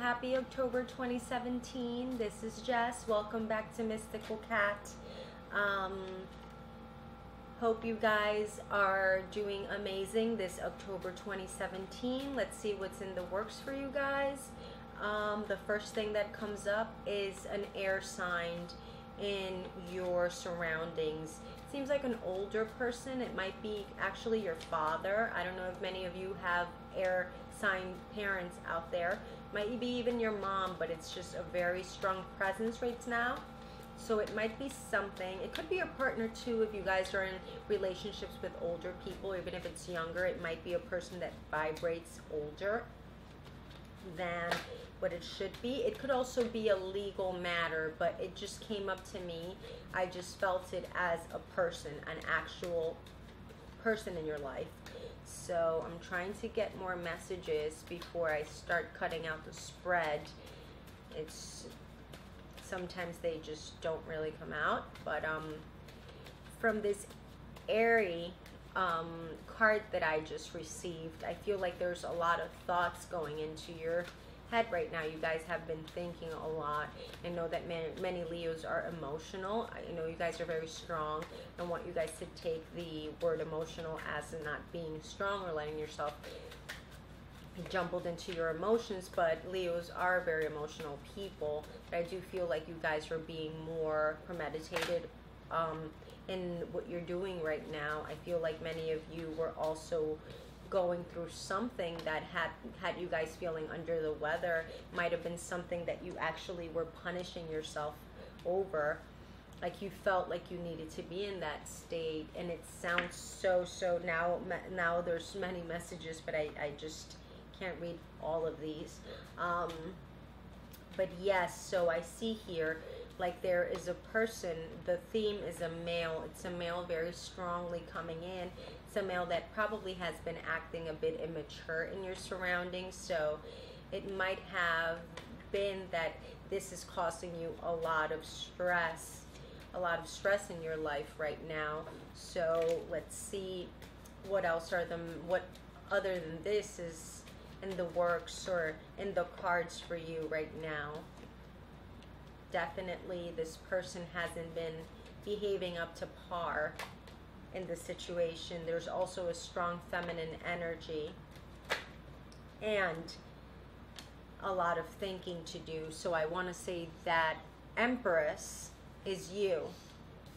happy October 2017. This is Jess. Welcome back to Mystical Cat. Hope you guys are doing amazing this October 2017. Let's see what's in the works for you guys. The first thing that comes up is an air sign in your surroundings. Seems like an older person. It might be actually your father. I don't know if many of you have air sign parents out there. Might be even your mom, but it's just a very strong presence right now. So it might be something. It could be a partner too if you guys are in relationships with older people. Even if it's younger, it might be a person that vibrates older than what it should be. It could also be a legal matter, but it just came up to me. I just felt it as a person, an actual person in your life. So I'm trying to get more messages before I start cutting out the spread. It's sometimes they just don't really come out, but from this airy card that I just received, I feel like there's a lot of thoughts going into your head right now. You guys have been thinking a lot. I know that many Leos are emotional. I know you guys are very strong. I want you guys to take the word emotional as not being strong or letting yourself be jumbled into your emotions, but Leos are very emotional people. But I do feel like you guys are being more premeditated in what you're doing right now. I feel like many of you were also going through something that had you guys feeling under the weather. Might have been something that you actually were punishing yourself over, like you felt like you needed to be in that state. And it sounds so now there's many messages, but I just can't read all of these. But yes, so I see here like there is a person. The theme is a male. It's a male very strongly coming in. It's a male that probably has been acting a bit immature in your surroundings. So it might have been that this is causing you a lot of stress in your life right now. So let's see what else are what other than this is in the works or in the cards for you right now. Definitely this person hasn't been behaving up to par in the situation. There's also a strong feminine energy and a lot of thinking to do. So I want to say that Empress is you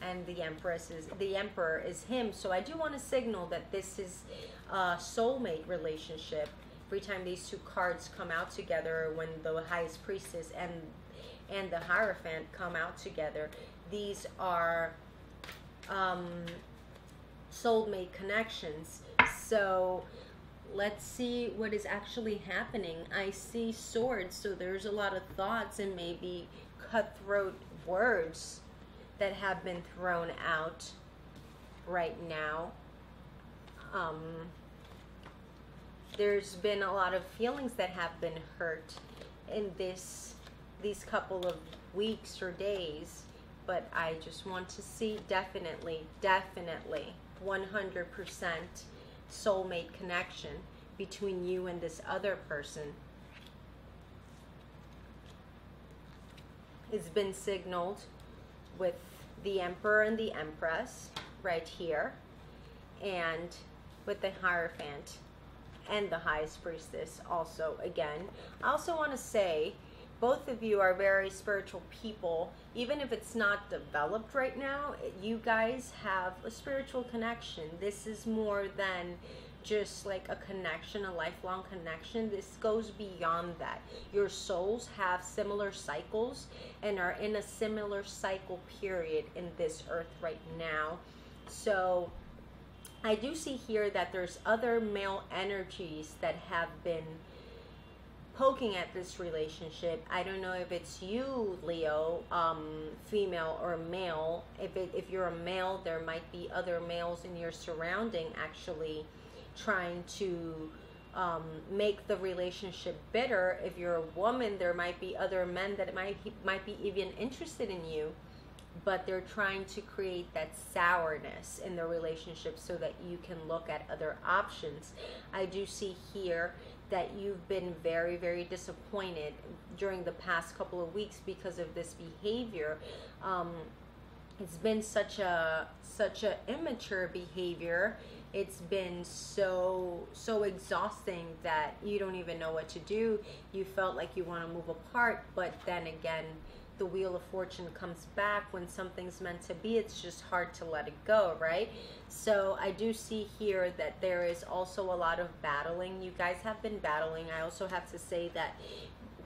and the Emperor is him. So I do want to signal that this is a soulmate relationship. Every time these two cards come out together, when the Highest Priestess and the Hierophant come out together, these are soulmate connections. So let's see what is actually happening. I see swords, so there's a lot of thoughts and maybe cutthroat words that have been thrown out right now. There's been a lot of feelings that have been hurt in these couple of weeks or days, but I just want to see definitely 100% soulmate connection between you and this other person. It's been signaled with the Emperor and the Empress right here, and with the Hierophant and the Highest Priestess also. Again, I also want to say both of you are very spiritual people. Even if it's not developed right now, you guys have a spiritual connection. This is more than just like a connection, a lifelong connection. This goes beyond that. Your souls have similar cycles and are in a similar cycle period in this earth right now. So I do see here that there's other male energies that have been poking at this relationship. I don't know if it's you, Leo, female or male. If you're a male, there might be other males in your surrounding actually trying to make the relationship bitter. If you're a woman, there might be other men that might be even interested in you, but they're trying to create that sourness in the relationship so that you can look at other options. I do see here that you've been very, very disappointed during the past couple of weeks because of this behavior. It's been such a immature behavior. It's been so exhausting that you don't even know what to do. You felt like you want to move apart, but then again, the wheel of fortune comes back. When something's meant to be, it's just hard to let it go, right? So I do see here that there is also a lot of battling. You guys have been battling. I also have to say that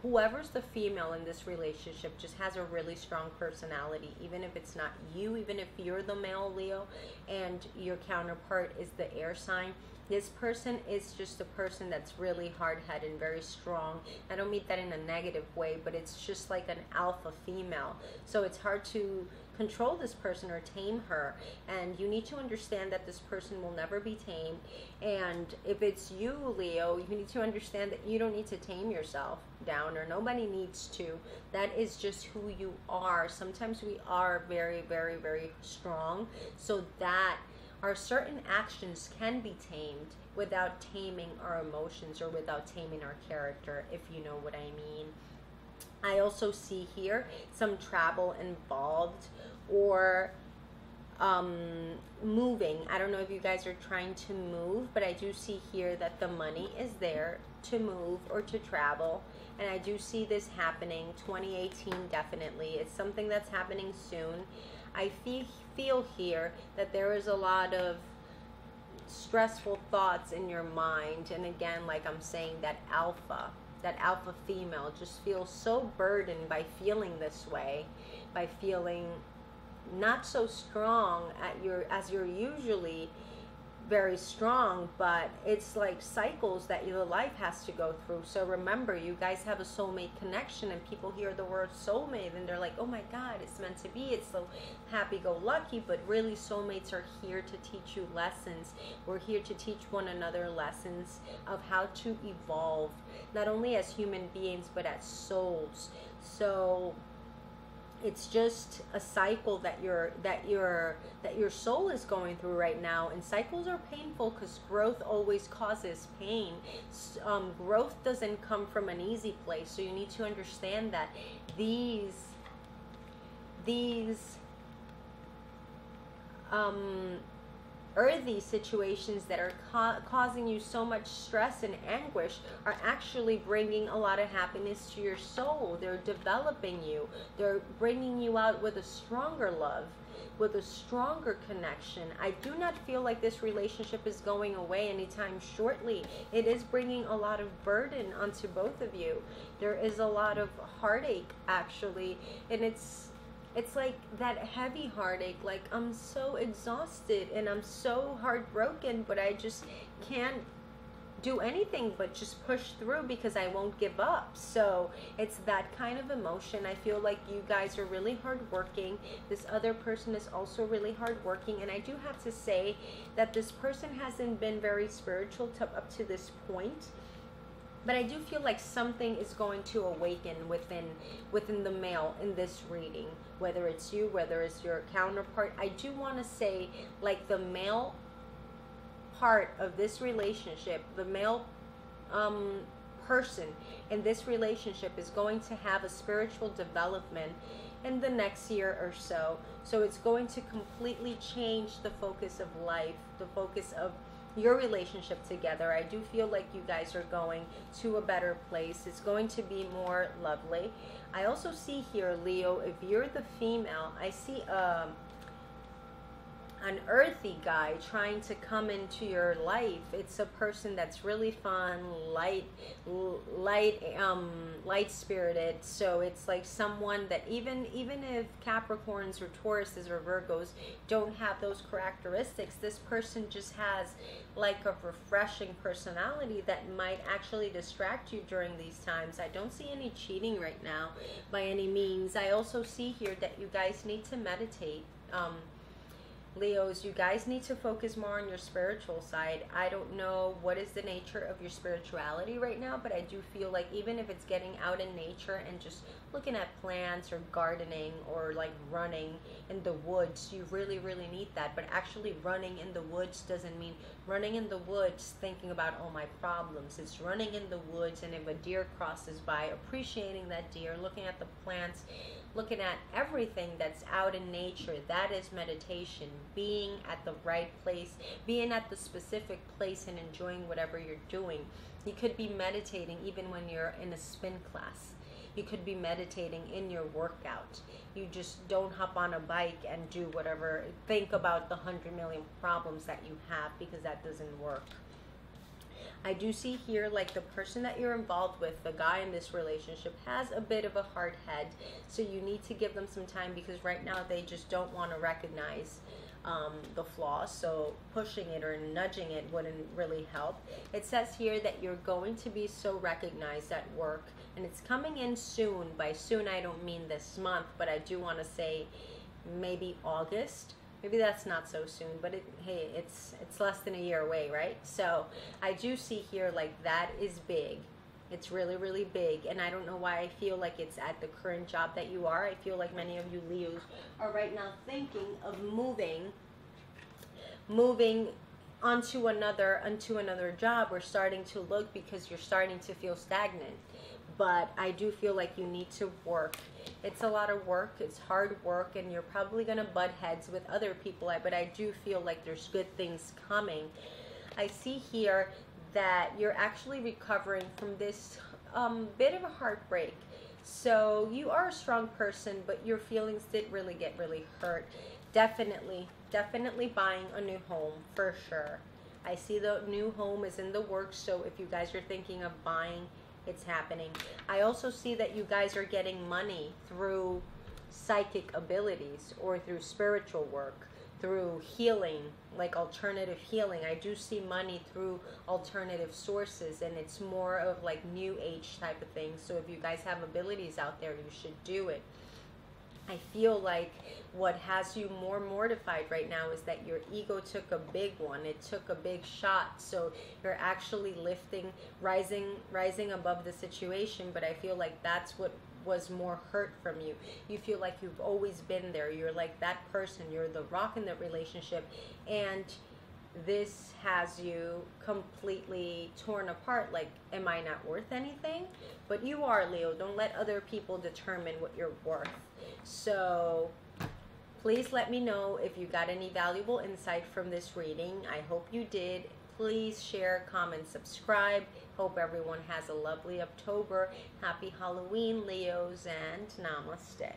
whoever's the female in this relationship just has a really strong personality, even if it's not you, even if you're the male Leo and your counterpart is the air sign. This person is just a person that's really hard-headed and very strong. I don't mean that in a negative way, but it's just like an alpha female. So it's hard to control this person or tame her. And you need to understand that this person will never be tamed. And if it's you, Leo, you need to understand that you don't need to tame yourself down, or nobody needs to. That is just who you are. Sometimes we are very, very, very strong, so that our certain actions can be tamed without taming our emotions or without taming our character, if you know what I mean. I also see here some travel involved, or moving. I don't know if you guys are trying to move, but I do see here that the money is there to move or to travel. And I do see this happening 2018, definitely. It's something that's happening soon. I feel here that there is a lot of stressful thoughts in your mind. And again, like I'm saying, that alpha female just feels so burdened by feeling this way, by feeling not so strong as you're usually very strong, but it's like cycles that your life has to go through. So remember, you guys have a soulmate connection, and people hear the word soulmate and they're like, oh my God, it's meant to be. It's so happy-go-lucky, but really soulmates are here to teach you lessons. We're here to teach one another lessons of how to evolve, not only as human beings, but as souls. So it's just a cycle that your soul is going through right now, and cycles are painful because growth always causes pain. Growth doesn't come from an easy place, so you need to understand that these earthy situations that are causing you so much stress and anguish are actually bringing a lot of happiness to your soul. They're developing you. They're bringing you out with a stronger love, with a stronger connection. I do not feel like this relationship is going away anytime shortly. It is bringing a lot of burden onto both of you. There is a lot of heartache, actually, and it's like that heavy heartache, like I'm so exhausted and I'm so heartbroken, but I just can't do anything but just push through because I won't give up. So it's that kind of emotion. I feel like you guys are really hardworking. This other person is also really hardworking, and I do have to say that this person hasn't been very spiritual up to this point. But I do feel like something is going to awaken within the male in this reading, whether it's you, whether it's your counterpart. I do want to say, like, the male part of this relationship, the male person in this relationship is going to have a spiritual development in the next year or so. So it's going to completely change the focus of life, the focus of your relationship together. I do feel like you guys are going to a better place. It's going to be more lovely. I also see here, Leo, if you're the female, I see an earthy guy trying to come into your life. It's a person that's really fun, light-spirited. So it's like someone that even if Capricorns or Tauruses or Virgos don't have those characteristics, this person just has like a refreshing personality that might actually distract you during these times. I don't see any cheating right now by any means. I also see here that you guys need to meditate. Leos, you guys need to focus more on your spiritual side. I don't know what is the nature of your spirituality right now, but I do feel like even if it's getting out in nature and just looking at plants or gardening or like running in the woods, you really, really need that. But actually running in the woods doesn't mean running in the woods thinking about all my problems. It's running in the woods, and if a deer crosses by, appreciating that deer, looking at the plants, looking at everything that's out in nature. That is meditation. Being at the right place, being at the specific place and enjoying whatever you're doing. You could be meditating even when you're in a spin class. You could be meditating in your workout. You just don't hop on a bike and do whatever, think about the 100 million problems that you have, because that doesn't work. I do see here like the person that you're involved with, the guy in this relationship, has a bit of a hard head. So you need to give them some time, because right now they just don't want to recognize the flaws. So pushing it or nudging it wouldn't really help. It says here that you're going to be so recognized at work, and it's coming in soon. By soon, I don't mean this month, but I do want to say maybe August. Maybe that's not so soon, but hey, it's less than a year away, right? So I do see here like that is big. It's really, really big, and I don't know why I feel like it's at the current job that you are. I feel like many of you Leos are right now thinking of moving onto another job, or starting to look, because you're starting to feel stagnant. But I do feel like you need to work. It's a lot of work. It's hard work, and you're probably going to butt heads with other people. But I do feel like there's good things coming. I see here that you're actually recovering from this bit of a heartbreak. So you are a strong person, but your feelings did really get really hurt. Definitely buying a new home for sure. I see the new home is in the works. So if you guys are thinking of buying, it's happening. I also see that you guys are getting money through psychic abilities or through spiritual work, through healing, like alternative healing. I do see money through alternative sources, and it's more of like new age type of thing. So if you guys have abilities out there, you should do it. I feel like what has you more mortified right now is that your ego took a big one. It took a big shot. So you're actually rising above the situation. But I feel like that's what was more hurt from you. You feel like you've always been there. You're like that person. You're the rock in the relationship. And this has you completely torn apart. Like, am I not worth anything? But you are, Leo. Don't let other people determine what you're worth. So please let me know if you got any valuable insight from this reading. I hope you did. Please share, comment, subscribe. Hope everyone has a lovely October. Happy Halloween, Leos, and Namaste.